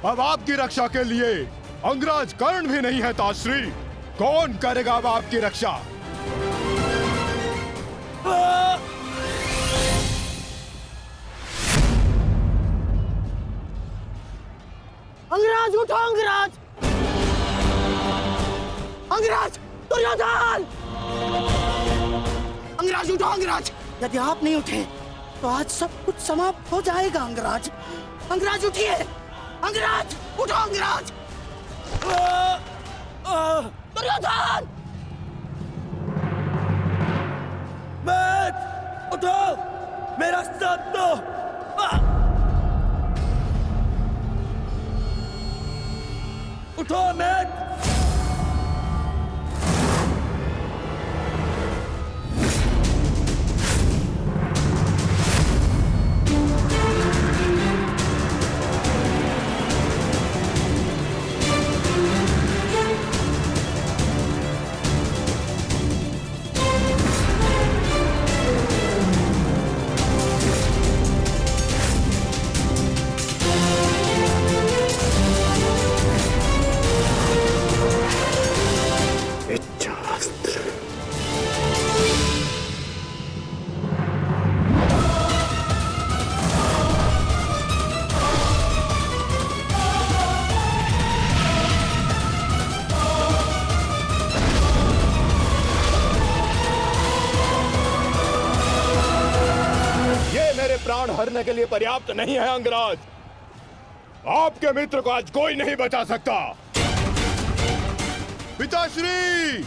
अब आपकी रक्षा के लिए अंगराज कर्ण भी नहीं है ताश्री। कौन करेगा अब आपकी रक्षा? अंगराज उठो, अंगराज! अंगराज! दुर्योधन! अंगराज उठो, अंगराज! यदि आप नहीं उठे तो आज सब कुछ समाप्त हो जाएगा। अंगराज, अंगराज उठिए! अंगराज उठो, अंगराज! दुर्योधन! मत उठो, मेरा साथ दो। उठो मत। प्राण हरने के लिए पर्याप्त नहीं है अंगराज। आपके मित्र को आज कोई नहीं बचा सकता। पिताश्री,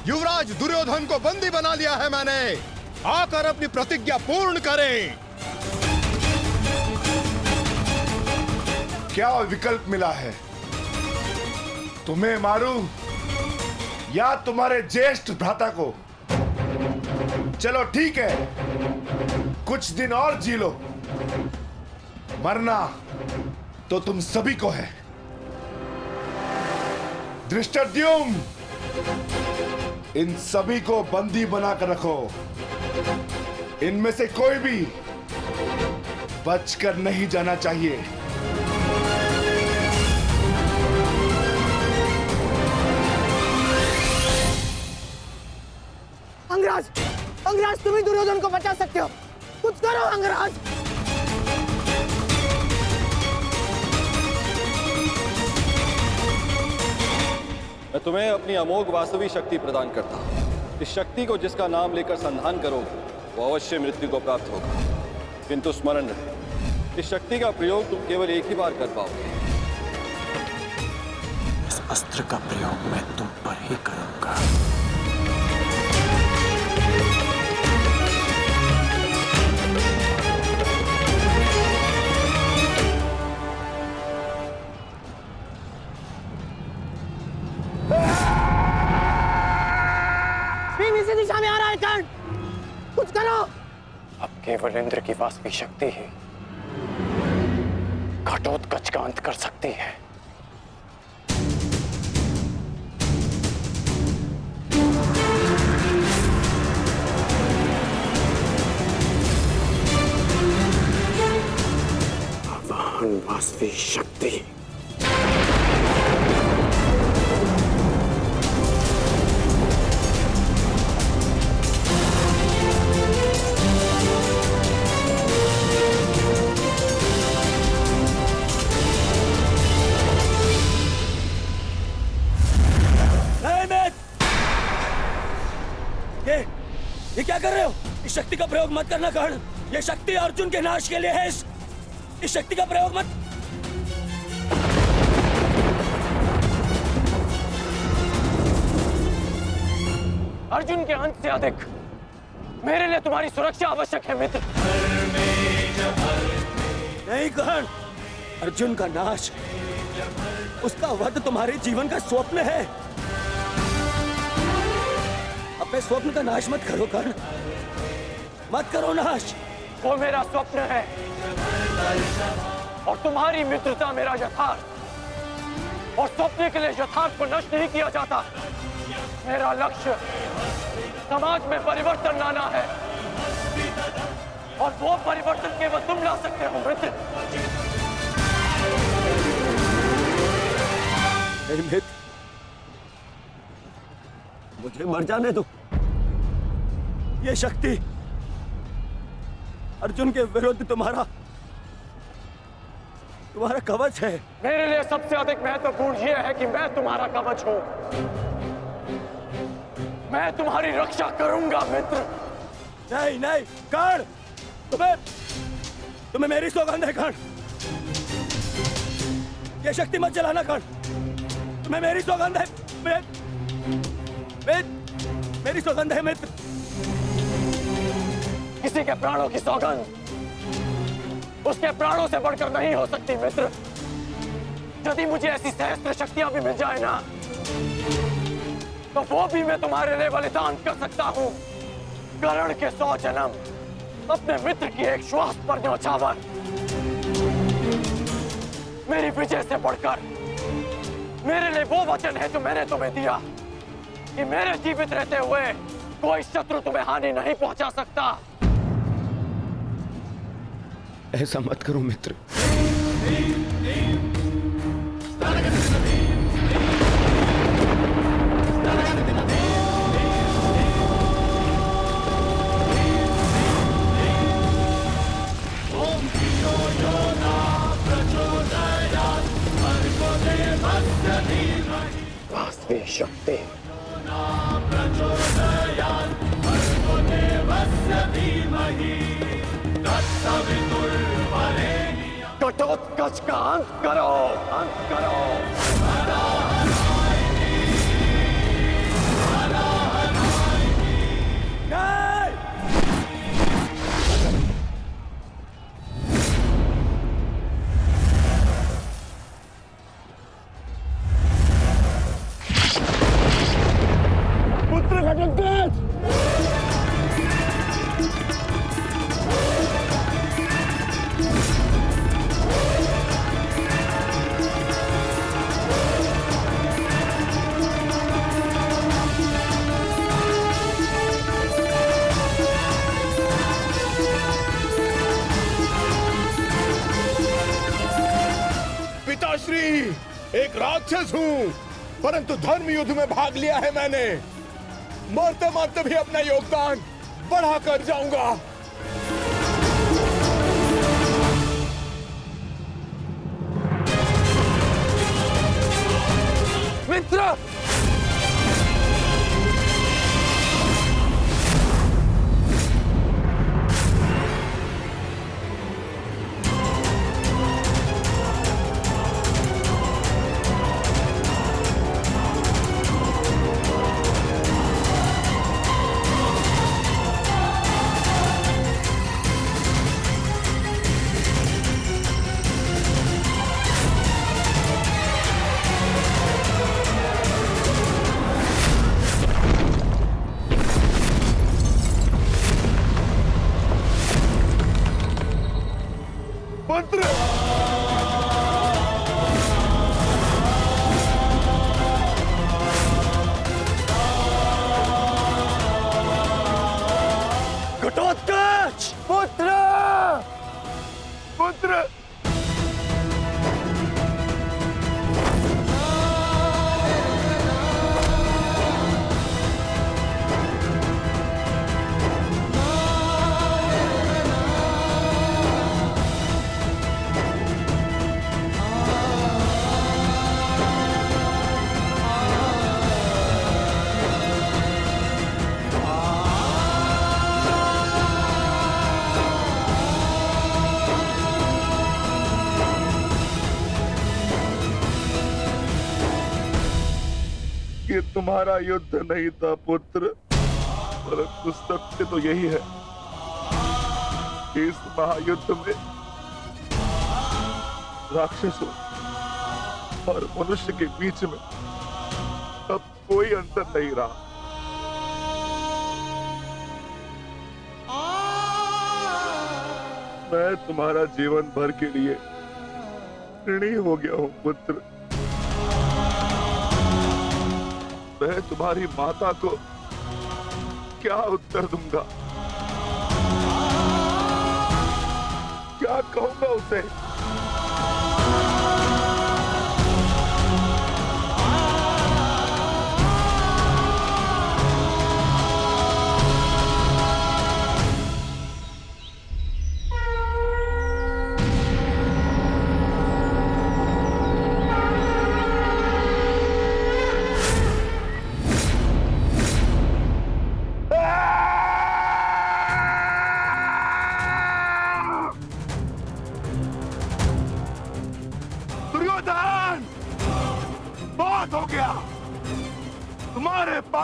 युवराज दुर्योधन को बंदी बना लिया है मैंने। आकर अपनी प्रतिज्ञा पूर्ण करें। क्या विकल्प मिला है? तुम्हें मारूं या तुम्हारे ज्येष्ठ भ्राता को? चलो ठीक है, कुछ दिन और जी लो। मरना तो तुम सभी को है। धृष्टद्युम्न, इन सभी को बंदी बनाकर रखो। इनमें से कोई भी बचकर नहीं जाना चाहिए। अंगराज, अंगराज तुम ही दुर्योधन को बचा सकते हो। कुछ करो अंगराज। मैं तुम्हें अपनी अमोघ वास्तविक शक्ति प्रदान करता हूं। इस शक्ति को जिसका नाम लेकर संधान करोगे वो अवश्य मृत्यु को प्राप्त होगा। किंतु स्मरण रहे, इस शक्ति का प्रयोग तुम केवल एक ही बार कर पाओगे। इस अस्त्र का प्रयोग मैं तुम पर ही करूंगा। इसी दिशा में आ रहा है कर्ण। कुछ करो। अब केवल इंद्र की वास्तविक शक्ति ही घटोत्कच का अंत कर सकती है। आवाहन वास्तविक शक्ति। ये क्या कर रहे हो? इस शक्ति का प्रयोग मत करना कर्ण। ये शक्ति अर्जुन के नाश के लिए है। इस शक्ति का प्रयोग मत। अर्जुन के अंत से अधिक मेरे लिए तुम्हारी सुरक्षा आवश्यक है मित्र। नहीं कर्ण, अर्जुन का नाश, उसका वध तुम्हारे जीवन का स्वप्न है। अपने स्वप्न का नाश मत करो कर्ण, मत करो नाश। वो मेरा स्वप्न है और तुम्हारी मित्रता मेरा यथार्थ। और स्वप्न के लिए यथार्थ को नष्ट नहीं किया जाता। मेरा लक्ष्य समाज में परिवर्तन लाना है और वो परिवर्तन केवल तुम ला सकते हो मित्र। नहीं मित्र, मुझे मर जाने दो। ये शक्ति अर्जुन के विरुद्ध तुम्हारा कवच है। मेरे लिए सबसे अधिक महत्वपूर्ण यह है कि मैं तुम्हारा कवच हूं। मैं तुम्हारी रक्षा करूंगा मित्र। नहीं नहीं कर्ण, तुम्हें मेरी सौगंध है कर्ण। ये शक्ति मत चलाना कर्ण, तुम्हें मेरी सौगंध है। मेरी सौगंध है मित्र। किसी के प्राणों की सौगंध उसके प्राणों से बढ़कर नहीं हो सकती मित्र। यदि मुझे ऐसी सहस्त्र शक्तियां भी मिल जाए ना, तो वो भी मैं तुम्हारे लिए बलिदान कर सकता हूं। कर्ण के 100 जन्म, अपने मित्र की एक श्वास पर न्योछावर। मेरी विजय से बढ़कर मेरे लिए वो वचन है जो मैंने तुम्हें दिया कि मेरे जीवित रहते हुए कोई शत्रु तुम्हें हानि नहीं पहुंचा सकता। ऐसा मत करो मित्र। वास्तविक शक्ति घटोत्कच का अंत करो, अंत करो। पुत्र घटोत्कच, पिताश्री, एक राक्षस हूँ, परंतु धर्म युद्ध में भाग लिया है मैंने। मरते मरते भी अपना योगदान बढ़ाकर जाऊंगा। मित्र, घटोत्कच, पुत्र, पुत्र। ये तुम्हारा युद्ध नहीं था पुत्र, परंतु सत्य तो यही है। इस महायुद्ध में राक्षसों और मनुष्य के बीच में अब कोई अंतर नहीं रहा। मैं तुम्हारा जीवन भर के लिए ऋणी हो गया हूं पुत्र। मैं तुम्हारी माता को क्या उत्तर दूंगा, क्या कहूंगा उसे?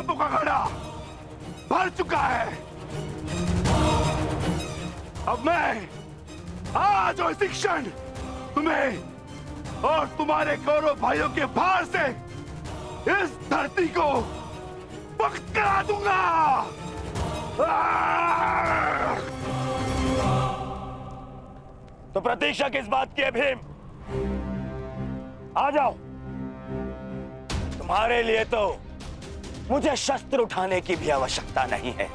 पापों का घड़ा भर चुका है। अब मैं आज और इसी क्षण तुम्हें और तुम्हारे कौरव भाइयों के भार से इस धरती को मुक्त करा दूंगा। तो प्रतीक्षा किस बात की है भीम? आ जाओ। तुम्हारे लिए तो मुझे शस्त्र उठाने की भी आवश्यकता नहीं है।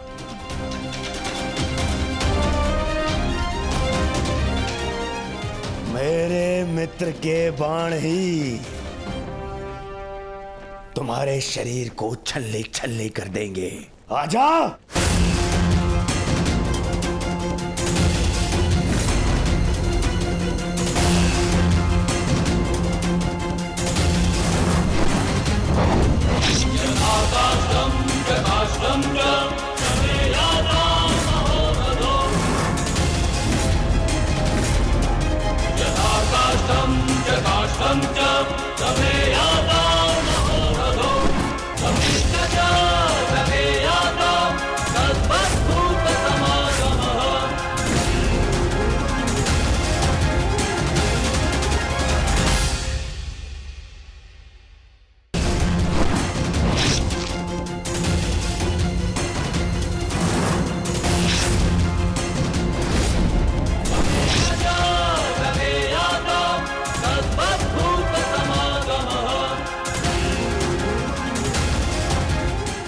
मेरे मित्र के बाण ही तुम्हारे शरीर को छल्ले छल्ले कर देंगे। आजा।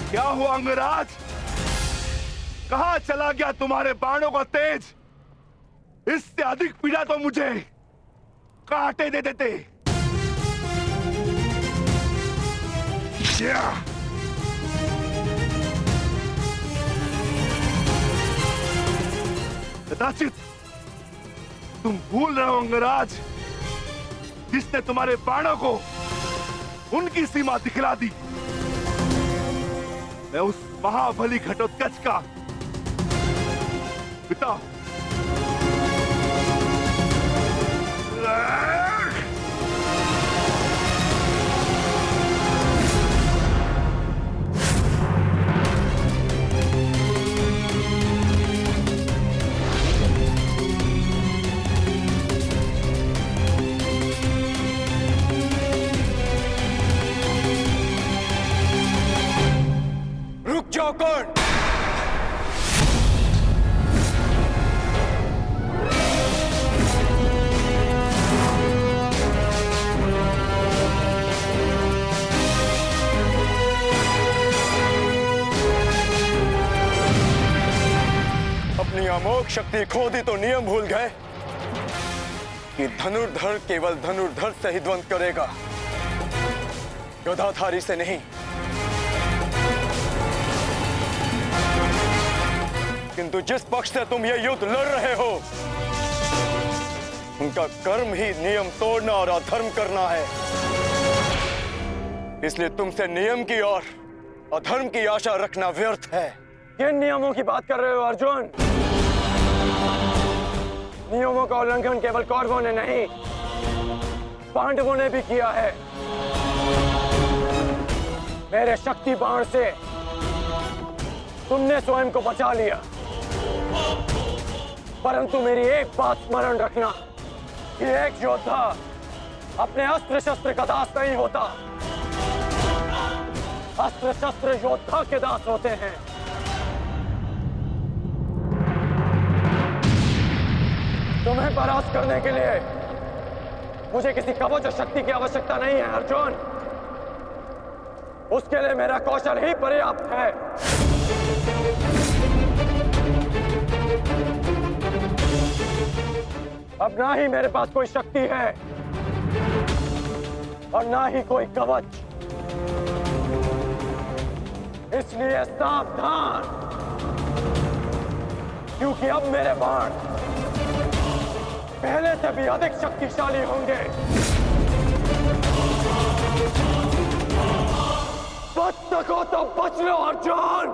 क्या हुआ अंगराज? कहां चला गया तुम्हारे बाणों का तेज? इससे अधिक पीड़ा तो मुझे कांटे दे देते। कदाचित तुम भूल रहे हो अंगराज, जिसने तुम्हारे बाणों को उनकी सीमा दिखला दी। मैं उस महाबली घटोत्कच का पिता। रुक जाओ कौन? अपनी अमोघ शक्ति खो दी तो नियम भूल गए कि धनुर्धर केवल धनुर्धर से ही द्वंद करेगा, गदाधारी से नहीं। किंतु जिस पक्ष से तुम ये युद्ध लड़ रहे हो, उनका कर्म ही नियम तोड़ना और अधर्म करना है। इसलिए तुमसे नियम की और अधर्म की आशा रखना व्यर्थ है। किन नियमों की बात कर रहे हो अर्जुन? नियमों का उल्लंघन केवल कौरवों ने नहीं, पांडवों ने भी किया है। मेरे शक्ति बाण से तुमने स्वयं को बचा लिया, परंतु मेरी एक बात स्मरण रखना कि एक योद्धा अपने अस्त्र शस्त्र का दास नहीं होता। अस्त्र शस्त्र योद्धा के दास होते हैं। तुम्हें परास्त करने के लिए मुझे किसी कवच और शक्ति की आवश्यकता नहीं है अर्जुन। उसके लिए मेरा कौशल ही पर्याप्त है। अब ना ही मेरे पास कोई शक्ति है और ना ही कोई कवच, इसलिए सावधान, क्योंकि अब मेरे बाण पहले से भी अधिक शक्तिशाली होंगे। बच सको तो बच लो अर्जुन।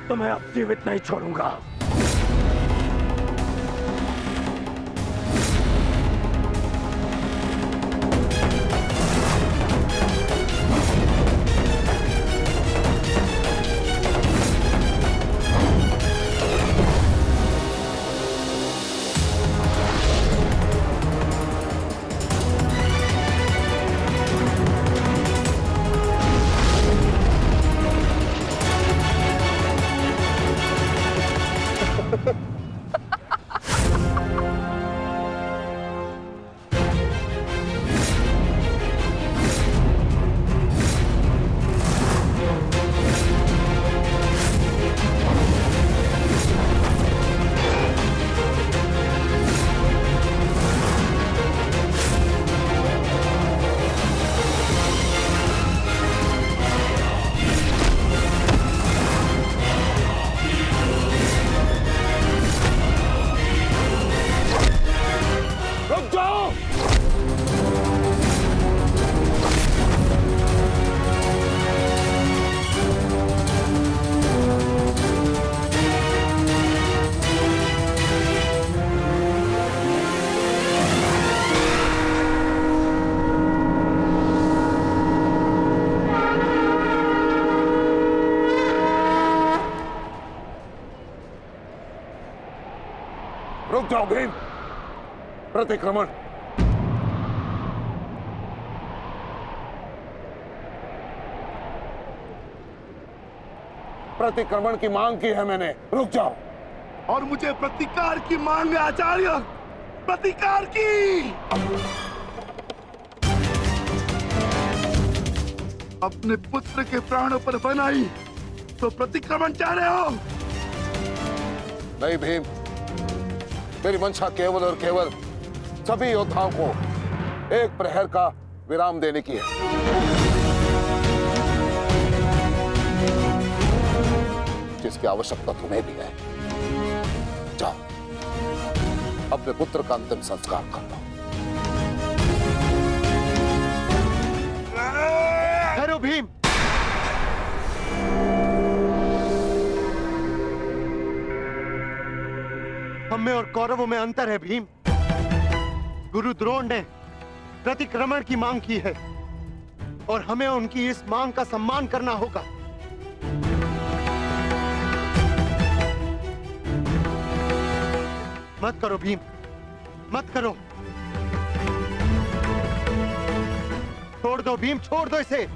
तक तुम्हें अब जीवित नहीं छोड़ूंगा। रुक जाओ। रुक जाओ भीम। प्रतिक्रमण। प्रतिक्रमण की मांग की है मैंने, रुक जाओ। और मुझे प्रतिकार की मांग है आचार्य, प्रतिकार की। अपने पुत्र के प्राणों पर बनाई तो प्रतिक्रमण चाह रहे हो? नहीं भीम, मेरी मंशा केवल और केवल सभी योद्धाओं को एक प्रहर का विराम देने की है। जिसकी आवश्यकता तुम्हें भी है। जाओ, अपने पुत्र का अंतिम संस्कार कर लो। ठहरो भीम। हम में और कौरवों में अंतर है भीम। गुरु द्रोण ने प्रतिक्रमण की मांग की है और हमें उनकी इस मांग का सम्मान करना होगा। मत करो भीम, मत करो। छोड़ दो भीम, छोड़ दो इसे।